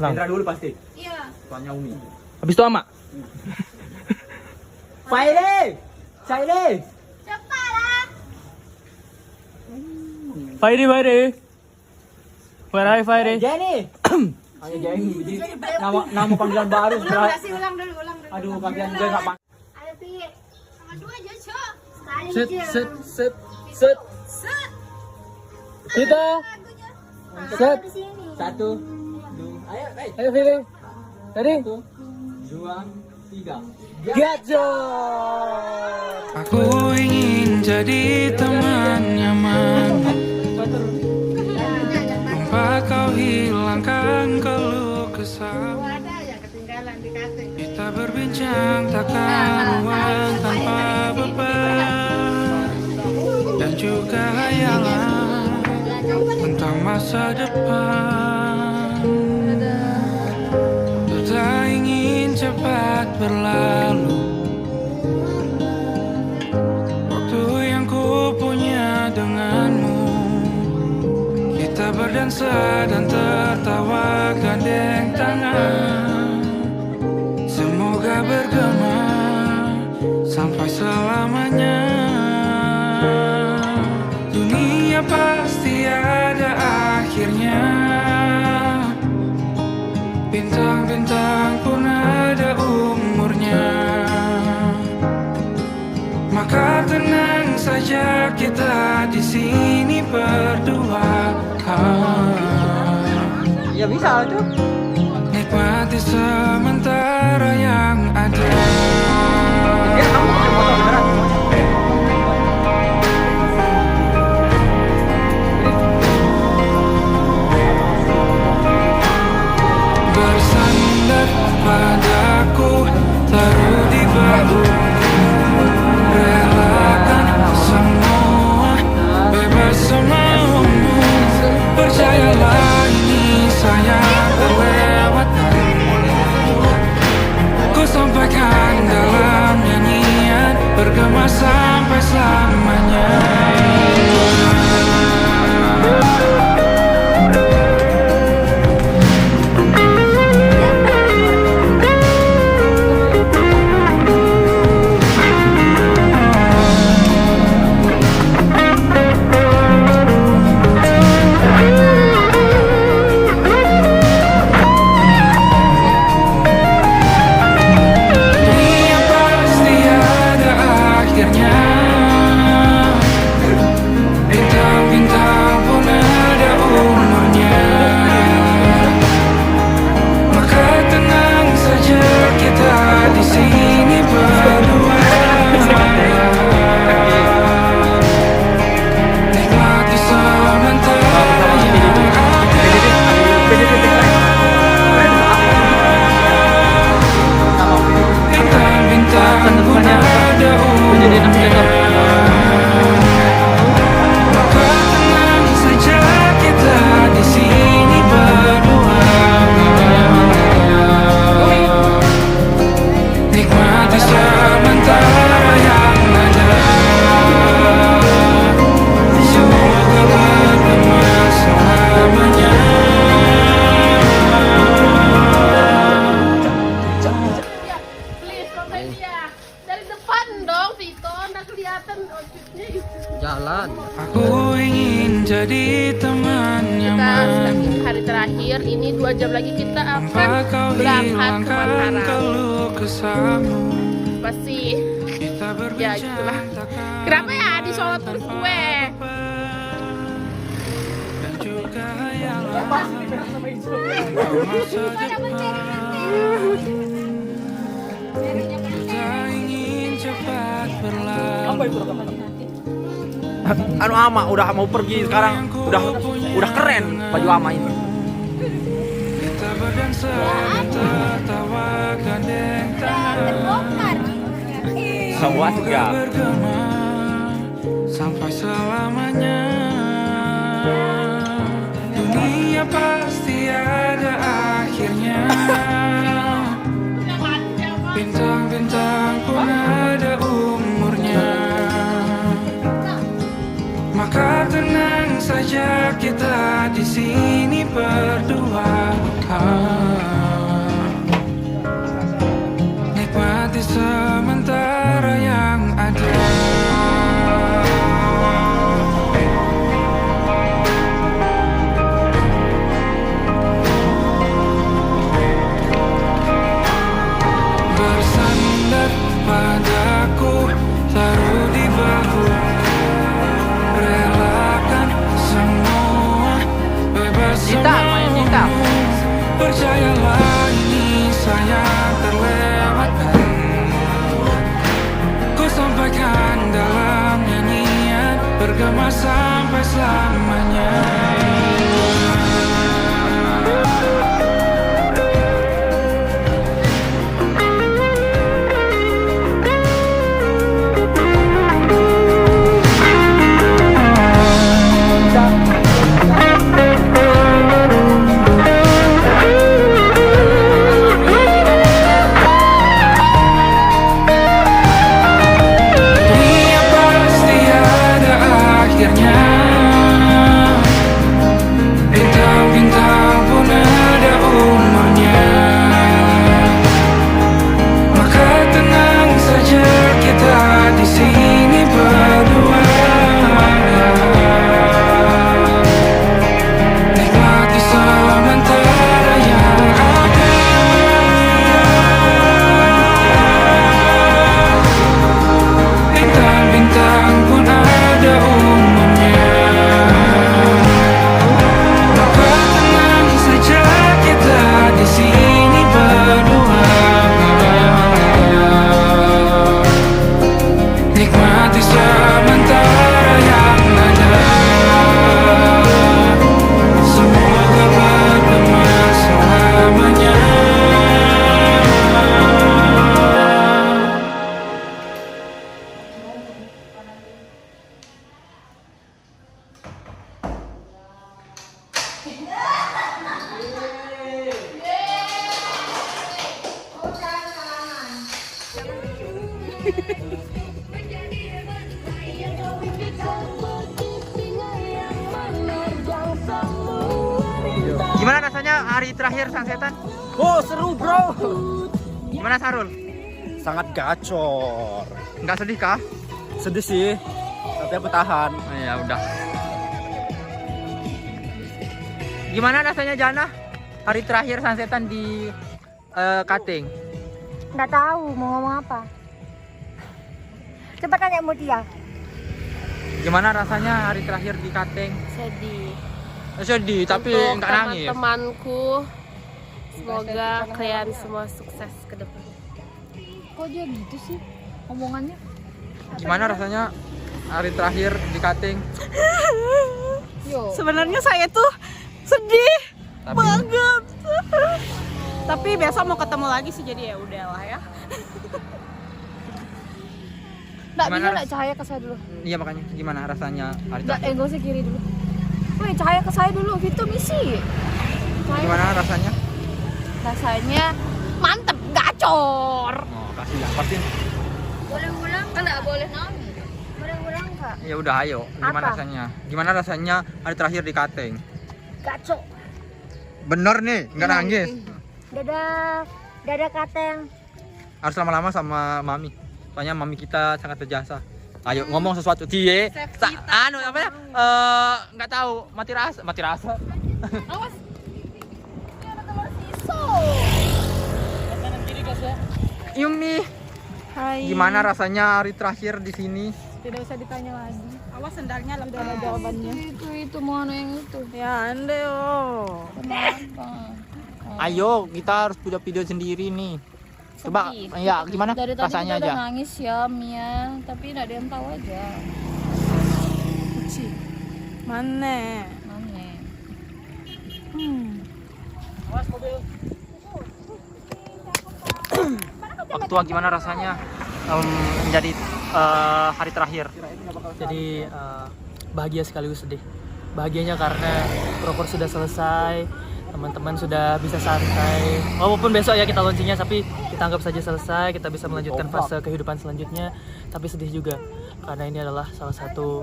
S2: Indra dulu pasti.
S5: Iya.
S2: Tuannya Umi.
S6: Habis itu Ama.
S2: Fairi! Fairi!
S5: Cepat lah.
S6: Fairi. Where Fairi?
S2: Jenny! Hanya Jenny, jadi nama panggilan baru.
S5: Ulang dulu.
S2: Aduh, kalian juga nggak pak.
S5: Ayo Pi. Sama dua aja, Cok. Sekali
S6: Set.
S5: Set.
S6: Kita. Set.
S5: Di sini.
S2: 1, 2, ayo,
S6: Ayo Fairi. Ready?
S2: 1, 2, 3.
S6: Gacor.
S1: Aku ingin jadi teman nyaman, tanpa kau hilangkan keluh kesah.
S5: Ada ya ketinggalan di kafe.
S1: Kita berbincang tak karuan tanpa beban, dan juga hayalan tentang masa depan. Ku tak ingin cepat berlalu waktu yang ku punya denganmu. Kita berdansa dan tertawa gandeng tangan. Semoga bergema sampai selamanya. Dunia pasti ada akhirnya. Bintang-bintang pun ada umurnya. Maka tenang saja kita di sini berdua.
S2: Ya bisa tuh.
S1: Nikmati sementara yang ada.
S2: Ya kamu pakai motor beneran.
S1: bergema sampai selamanya.
S6: Jalan.
S1: Aku ingin jadi temannya.
S3: Kita sudah hari terakhir, ini 2 jam lagi kita akan berangkat ke Mataram. Pasti ya gitulah. Kenapa ya di Solo terus gue?
S6: Anu ama udah mau pergi sekarang, udah keren baju ama ini.
S1: Kita berdansa, tertawakan dengan
S6: Semua juga
S1: bergema sampai selamanya. Dunia pasti ada akhirnya. Bintang-bintang pun ada umurnya. Maka tenang saja kita di sini berdua. Nikmati sementara yang ada. Bersandar padaku, taruh di bahu. Relakan semua, bebas
S6: Cinta.
S1: percayalah ini sayang terlewatkan. Ku sampaikan dalam nyanyian, bergema sampai selamanya. Dunia pasti ada akhirnya. Bintang-bintang pun ada umurnya. Maka tenang saja kita di sini berdua. Nikmati sementara yang ada. Bintang-bintang pun ada umurnya. Maka tenang saja kita di sini berdua. Nikmati sementara yang ada. Semoga bergema selamanya.
S6: Gimana rasanya hari terakhir Sunsetan?
S2: Oh seru bro.
S6: Gimana Sarul?
S7: Sangat gacor.
S6: Nggak sedih kah?
S7: Sedih sih, tapi aku tahan.
S6: Oh, ya udah. Gimana rasanya Jana? Hari terakhir Sunsetan di Kating.
S5: Nggak tahu mau ngomong apa. Coba tanya Mutia.
S6: Gimana rasanya hari terakhir di Kating?
S8: Sedih.
S6: Sedih, tapi
S8: Untuk
S6: nggak nangis.
S8: teman-temanku, semoga kalian semua sukses ke depan.
S4: Kok dia gitu sih omongannya?
S6: Gimana rasanya hari terakhir di Kating?
S4: Yo.
S5: Sebenarnya saya tuh sedih
S6: Tapi-
S5: banget. Tapi biasa mau ketemu lagi sih, jadi ya udahlah ya.
S4: Nggak
S6: Gimana
S4: bisa
S6: ras-
S4: nggak cahaya ke saya dulu.
S6: Iya makanya gimana rasanya hari
S4: Nggak,
S6: terakhir?
S4: nggak usah kiri dulu. Woi cahaya ke saya dulu, gitu misi.
S6: Gimana rasanya?
S4: Rasanya mantep, gacor.
S6: Oh, kasih lah, pasti.
S4: Boleh ulang? Kan nggak boleh nangis. Boleh ulang kak?
S6: Ya udah ayo, gimana
S5: Apa?
S6: rasanya? Gimana rasanya hari terakhir di Kating?
S5: Gacor.
S6: Bener nih, nggak nangis.
S5: Dadah Kateng.
S6: Harus lama-lama sama mami. Soalnya mami kita sangat terjasa. Ayo ngomong sesuatu Cie. Anu apa ya? Nggak tahu, mati rasa. Yumi,
S5: Hai.
S6: gimana rasanya hari terakhir di sini?
S5: Tidak usah ditanya lagi. Awas sendalnya lah ada jawabannya.
S4: Itu mau yang itu.
S5: Ya ande oh.
S4: Kenapa?
S6: Ayo, kita harus punya video sendiri nih. Coba,
S4: Sedih.
S6: ya gimana
S4: Dari tadi
S6: rasanya
S4: kita
S6: aja?
S4: udah nangis ya Mia, tapi nggak ada yang tahu aja.
S5: Mana?
S4: Mana?
S6: Waktu tua gimana rasanya menjadi hari terakhir?
S2: Jadi bahagia sekaligus sedih. Bahagianya karena proker sudah selesai, teman-teman sudah bisa santai. Walaupun besok ya kita launchingnya, tapi kita anggap saja selesai. Kita bisa melanjutkan fase kehidupan selanjutnya. Tapi sedih juga karena ini adalah salah satu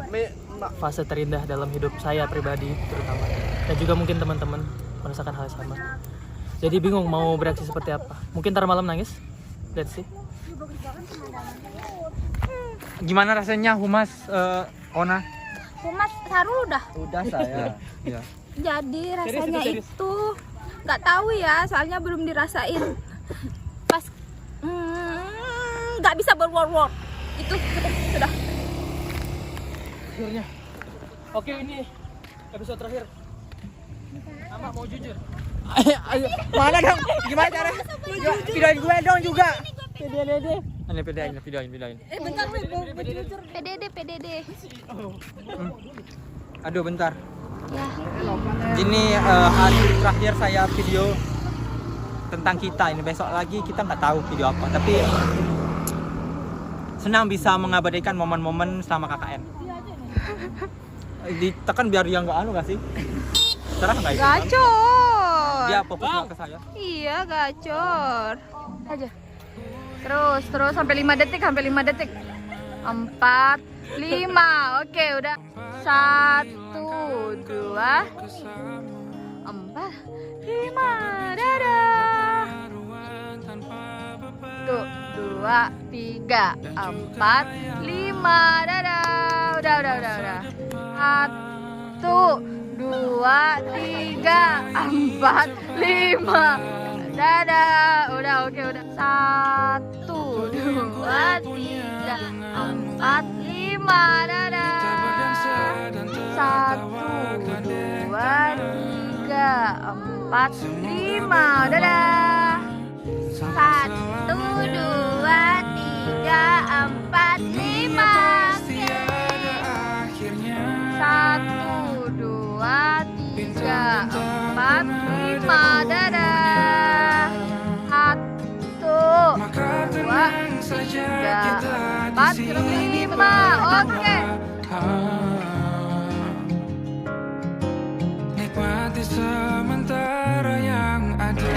S2: fase terindah dalam hidup saya pribadi terutama. Dan juga mungkin teman-teman merasakan hal yang sama. Jadi bingung mau bereaksi seperti apa. Mungkin ntar malam nangis. Let's see.
S6: Gimana rasanya Humas Ona?
S5: Humas Sarul udah.
S6: Udah saya. Ya.
S5: Jadi rasanya itu nggak tahu ya, soalnya belum dirasain. Pas nggak bisa berword-word. Itu sudah.
S2: Akhirnya. Oke, ini episode terakhir. Mama mau jujur.
S6: Ayo, mana dong? Gimana cara? Videoin gue dong juga. Ini videoin.
S5: Bentar, PDD.
S6: Aduh bentar. Ini hari terakhir saya video tentang kita. Ini besok lagi kita nggak tahu video apa. Tapi senang bisa mengabadikan momen-momen selama KKN. Ditekan biar dia nggak anu nggak sih? Serah nggak itu?
S5: Gacor.
S6: Dia fokus ke saya.
S5: Iya, gacor. Aja. Terus sampai 5 detik. 4, 5. Oke, udah. 1, 2, 4, 5. Dadah. 2, 3, 4, 5. Dadah. Udah. 1, 2, 3, 4, 5. Dadah. Udah, oke, udah. 1, 2, 3, 4, 5. Dadah. 1, 2, 3, 4, 5. Dadah. 1, 2, 3, 4, 5. 1, 2, 3, 4, 5. Dadah. 1, 2, 3, 4, 5. Oke.
S1: Nikmati sementara yang ada.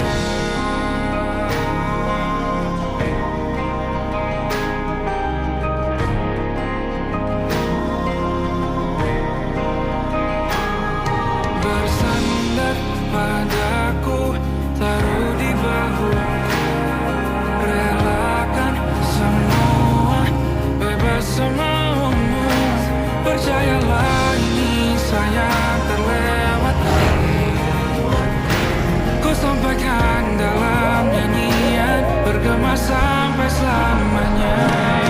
S1: sampai selamanya.